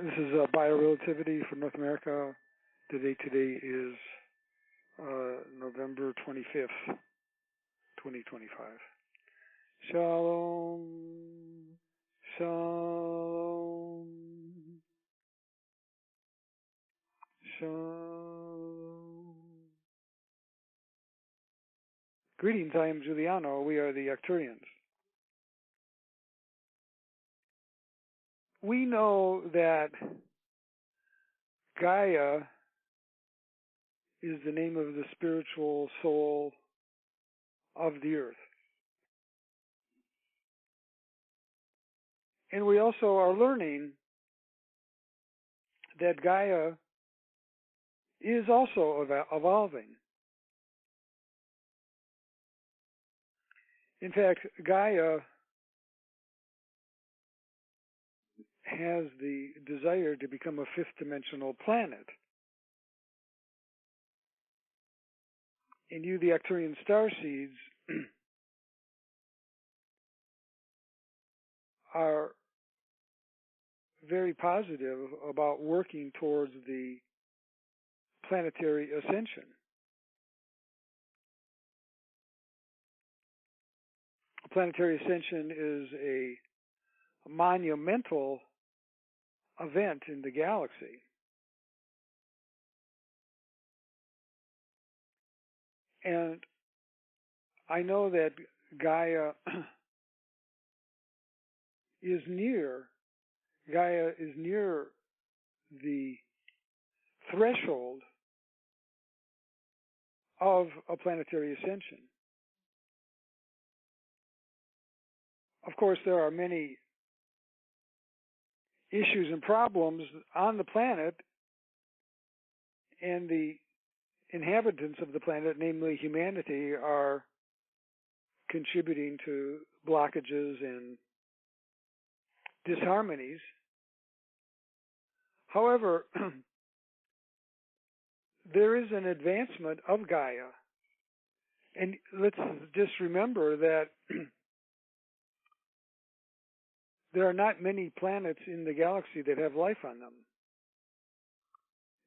This is Bio-relativity for North America. The date today is November 25th, 2025. Shalom, shalom, shalom. Greetings, I am Giuliano. We are the Arcturians. We know that Gaia is the name of the spiritual soul of the earth. And we also are learning that Gaia is also evolving. In fact, Gaia has the desire to become a fifth-dimensional planet. And you, the Arcturian starseeds, are very positive about working towards the planetary ascension. Planetary ascension is a monumental event in the galaxy. And I know that Gaia is near the threshold of a planetary ascension. Of course, there are many issues and problems on the planet, and the inhabitants of the planet, namely humanity, are contributing to blockages and disharmonies. However, there is an advancement of Gaia. And let's just remember that there are not many planets in the galaxy that have life on them.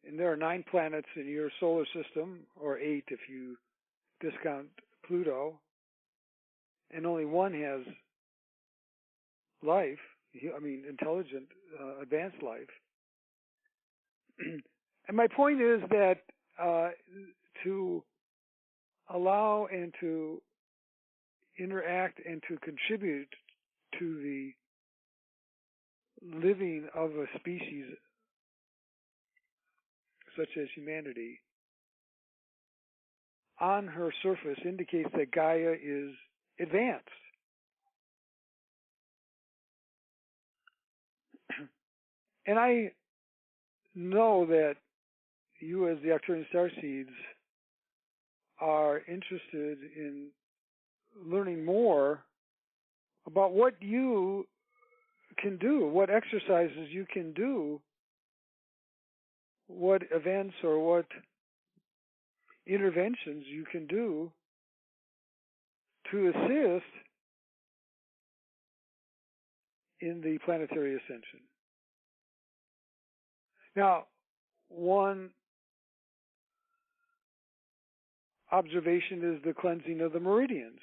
And there are 9 planets in your solar system, or 8 if you discount Pluto, and only one has life, intelligent, advanced life. And my point is that to allow and to interact and to contribute to the living of a species such as humanity on her surface indicates that Gaia is advanced. And I know that you, as the Arcturian starseeds, are interested in learning more about what you can do, what exercises you can do, what events or what interventions you can do to assist in the planetary ascension. Now, one observation is the cleansing of the meridians.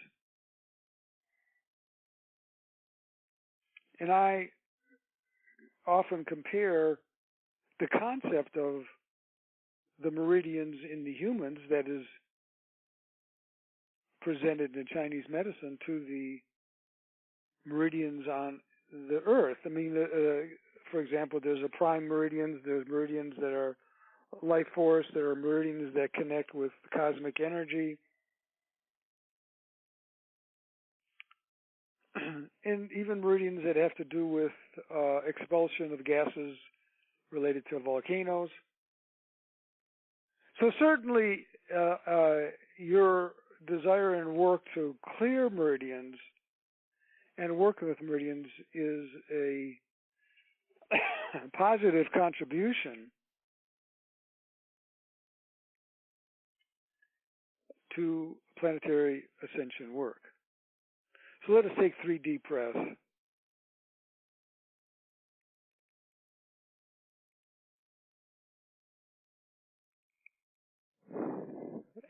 And I often compare the concept of the meridians in the humans that is presented in Chinese medicine to the meridians on the earth. For example, there's a prime meridians, there's meridians that are life force, there are meridians that connect with cosmic energy. And even meridians that have to do with expulsion of gases related to volcanoes. So certainly your desire and work to clear meridians and work with meridians is a positive contribution to planetary ascension work. So let us take 3 deep breaths.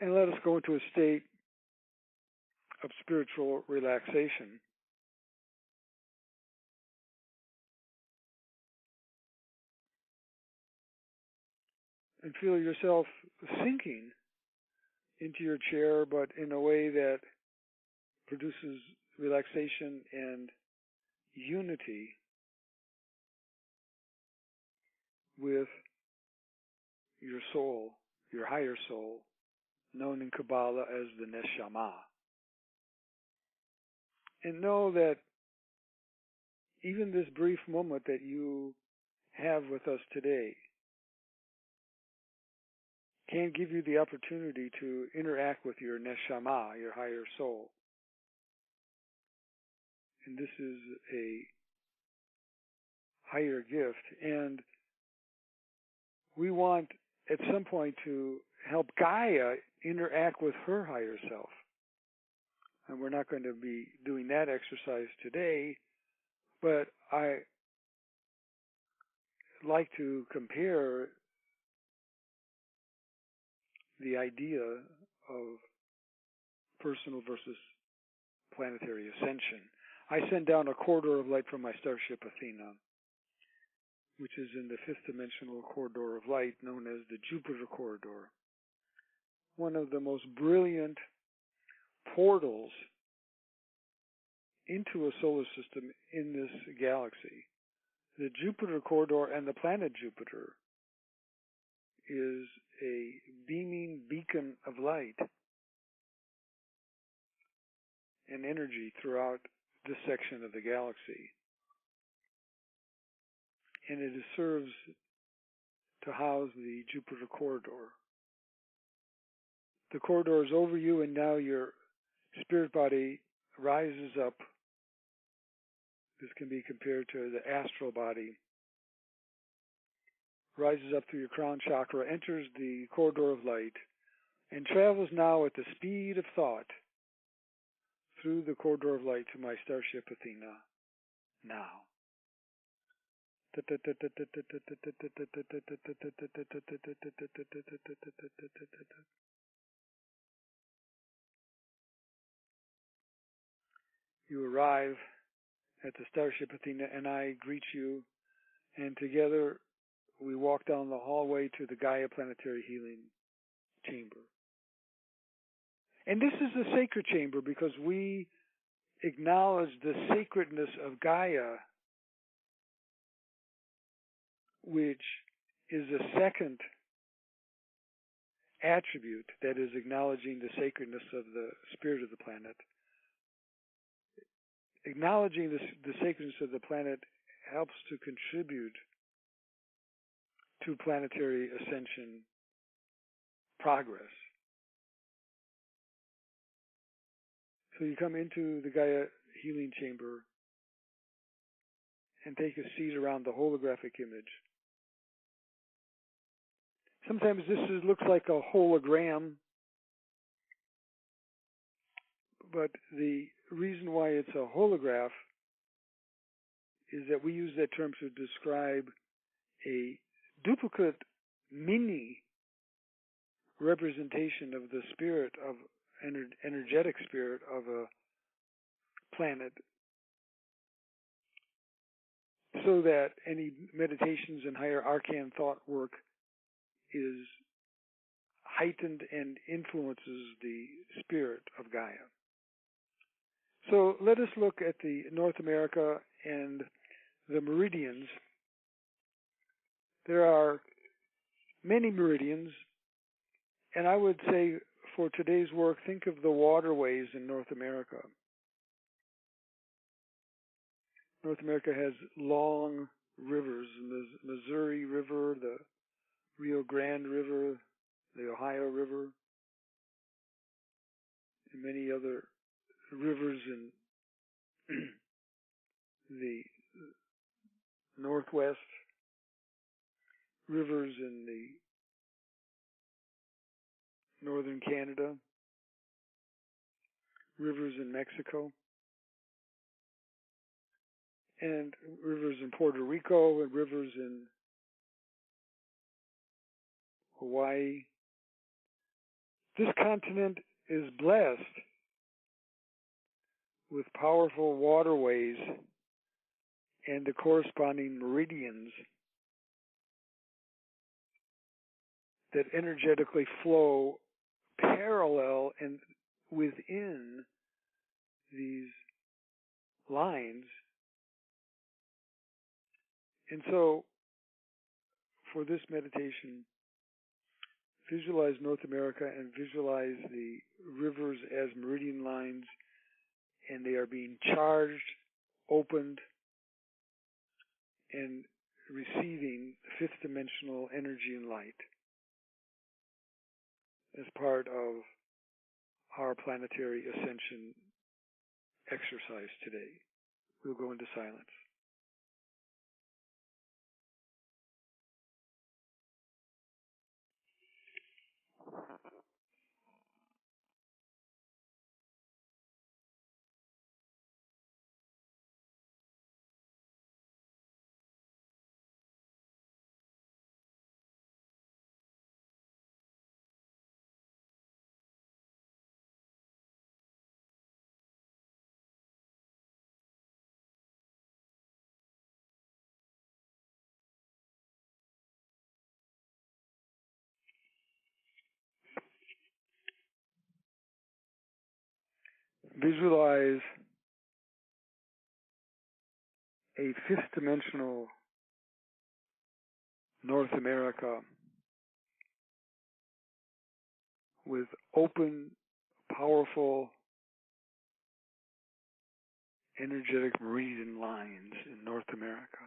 and let us go into a state of spiritual relaxation. And feel yourself sinking into your chair, but in a way that produces relaxation and unity with your soul, your higher soul, known in Kabbalah as the Neshama. And know that even this brief moment that you have with us today can give you the opportunity to interact with your Neshama, your higher soul. And this is a higher gift. And we want at some point to help Gaia interact with her higher self. And we're not going to be doing that exercise today, but I like to compare the idea of personal versus planetary ascension. I send down a corridor of light from my starship Athena, which is in the fifth dimensional corridor of light known as the Jupiter corridor. One of the most brilliant portals into a solar system in this galaxy. The Jupiter corridor and the planet Jupiter is a beaming beacon of light and energy throughout this section of the galaxy. And it serves to house the Jupiter corridor. The corridor is over you, and now your spirit body rises up. This can be compared to the astral body. Rises up through your crown chakra, enters the corridor of light, and travels now at the speed of thought through the corridor of light to my starship Athena. Now. You arrive at the starship Athena, and I greet you, and together we walk down the hallway to the Gaia Planetary Healing Chamber. And this is a sacred chamber because we acknowledge the sacredness of Gaia, which is a second attribute, that is acknowledging the sacredness of the spirit of the planet. Acknowledging the sacredness of the planet helps to contribute to planetary ascension progress. So you come into the Gaia healing chamber and take a seat around the holographic image. Sometimes this looks like a hologram, but the reason why it's a holograph is that we use that term to describe a duplicate mini representation of the spirit of energetic spirit of a planet, so that any meditations and higher arcane thought work is heightened and influences the spirit of Gaia. So let us look at the North America and the meridians. There are many meridians, and I would say for today's work, think of the waterways in North America. North America has long rivers, the Missouri River, the Rio Grande River, the Ohio River, and many other rivers in the Northwest, rivers in the northern Canada, rivers in Mexico, and rivers in Puerto Rico, and rivers in Hawaii, This continent is blessed with powerful waterways and the corresponding meridians that energetically flow parallel and within these lines. And so, for this meditation, visualize North America and visualize the rivers as meridian lines, and they are being charged, opened, and receiving fifth dimensional energy and light as part of our planetary ascension exercise today. We'll go into silence. Visualize a fifth dimensional North America with open, powerful, energetic meridian lines in North America.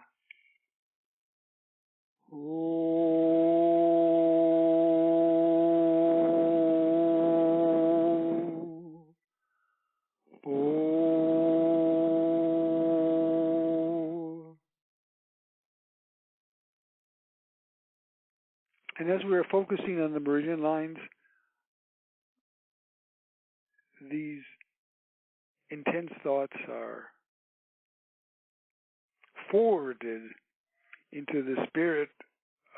And as we are focusing on the meridian lines, these intense thoughts are forwarded into the spirit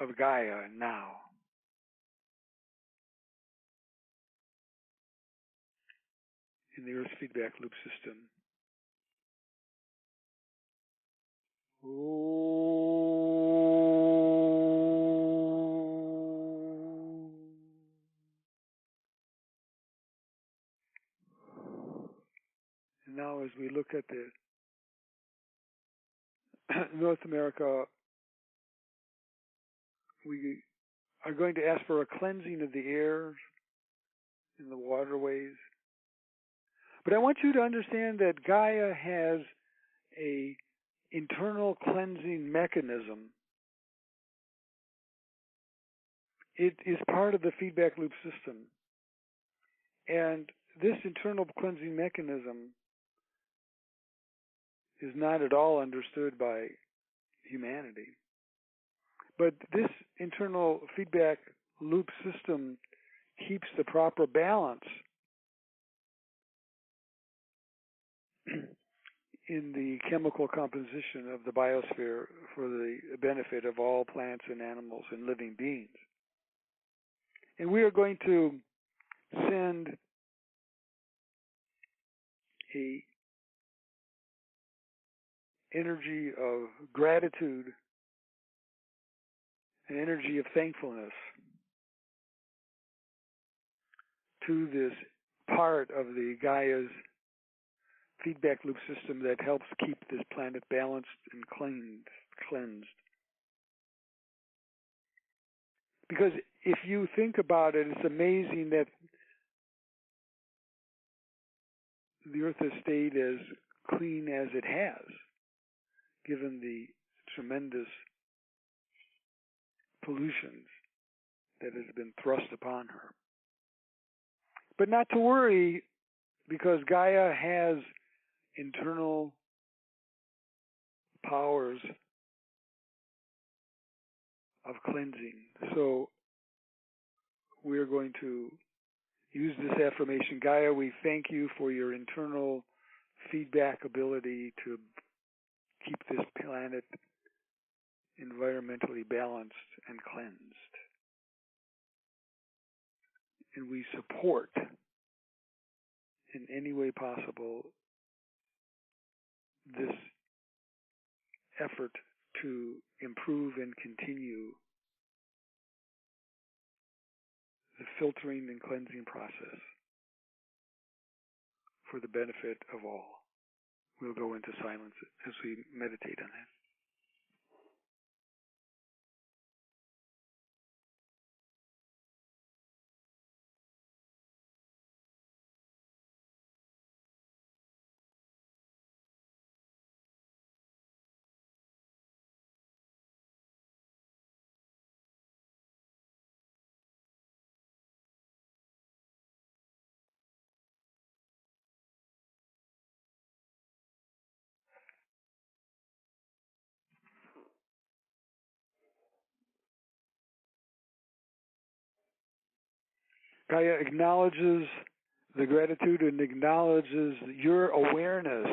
of Gaia now. In the Earth's feedback loop system. And now as we look at the North America, we are going to ask for a cleansing of the air and the waterways. But I want you to understand that Gaia has a internal cleansing mechanism. It is part of the feedback loop system. And this internal cleansing mechanism is not at all understood by humanity. But this internal feedback loop system keeps the proper balance in the chemical composition of the biosphere for the benefit of all plants and animals and living beings. And we are going to send a energy of gratitude, an energy of thankfulness to this part of the Gaia's feedback loop system that helps keep this planet balanced and cleansed. Because if you think about it, it's amazing that the Earth has stayed as clean as it has, given the tremendous pollutions that has been thrust upon her. But not to worry, because Gaia has internal powers of cleansing. So we're going to use this affirmation. Gaia, we thank you for your internal feedback ability to keep this planet environmentally balanced and cleansed. and we support in any way possible this effort to improve and continue the filtering and cleansing process for the benefit of all. We'll go into silence as we meditate on that. Gaia acknowledges the gratitude and acknowledges your awareness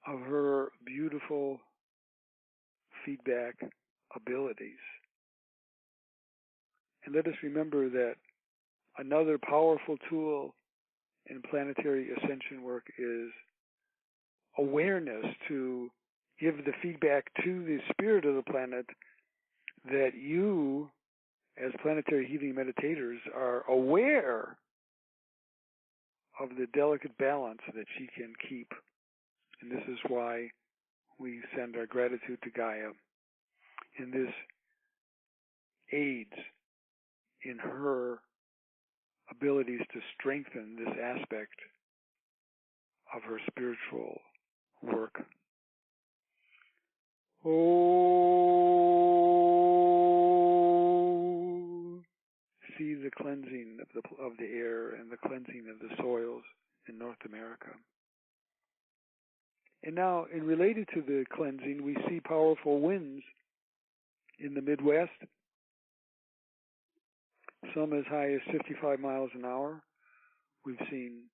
of her beautiful feedback abilities. And let us remember that another powerful tool in planetary ascension work is awareness, to give the feedback to the spirit of the planet that you, as planetary healing meditators, are aware of the delicate balance that she can keep. And this is why we send our gratitude to Gaia. And this aids in her abilities to strengthen this aspect of her spiritual work. Oh, see the cleansing of the air and the cleansing of the soils in North America. And now, in related to the cleansing, we see powerful winds in the Midwest, some as high as 55 miles an hour. We've seen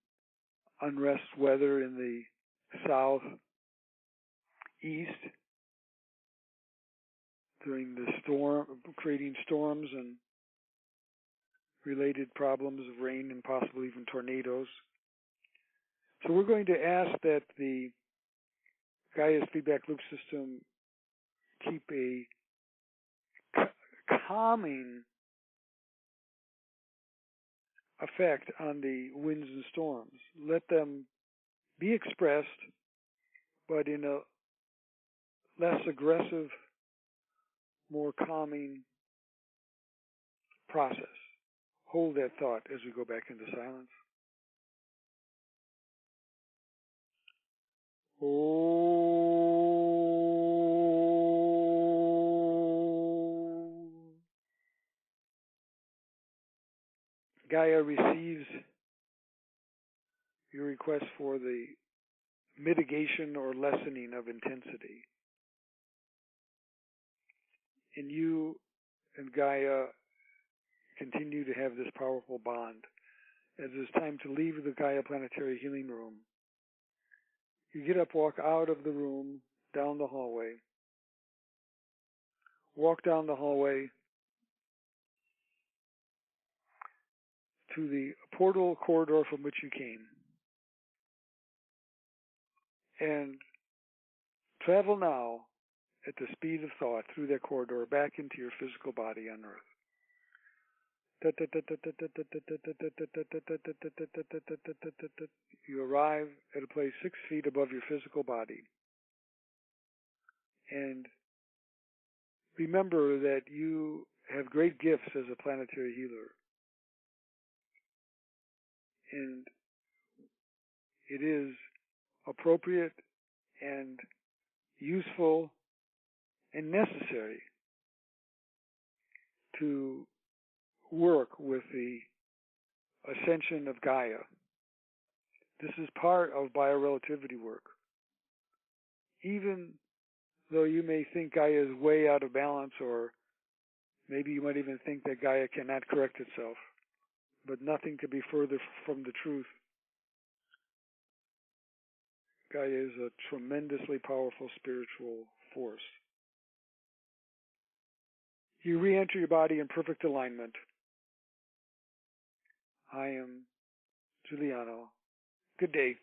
unrest weather in the southeast during the storm, creating storms and related problems of rain and possibly even tornadoes. So we're going to ask that the Gaia's feedback loop system keep a calming effect on the winds and storms. Let them be expressed, but in a less aggressive, more calming process. Hold that thought as we go back into silence. Gaia receives your request for the mitigation or lessening of intensity. And you and Gaia continue to have this powerful bond. As it's time to leave the Gaia Planetary Healing Room, you get up, walk out of the room, down the hallway. Walk down the hallway to the portal corridor from which you came. And travel now at the speed of thought through that corridor back into your physical body on Earth. You arrive at a place 6 feet above your physical body. And remember that you have great gifts as a planetary healer. And it is appropriate and useful and necessary to work with the ascension of Gaia. This is part of bio-relativity work. Even though you may think Gaia is way out of balance, or maybe you might even think that Gaia cannot correct itself, but nothing could be further from the truth. Gaia is a tremendously powerful spiritual force. You re-enter your body in perfect alignment. I am Giuliano. Good day.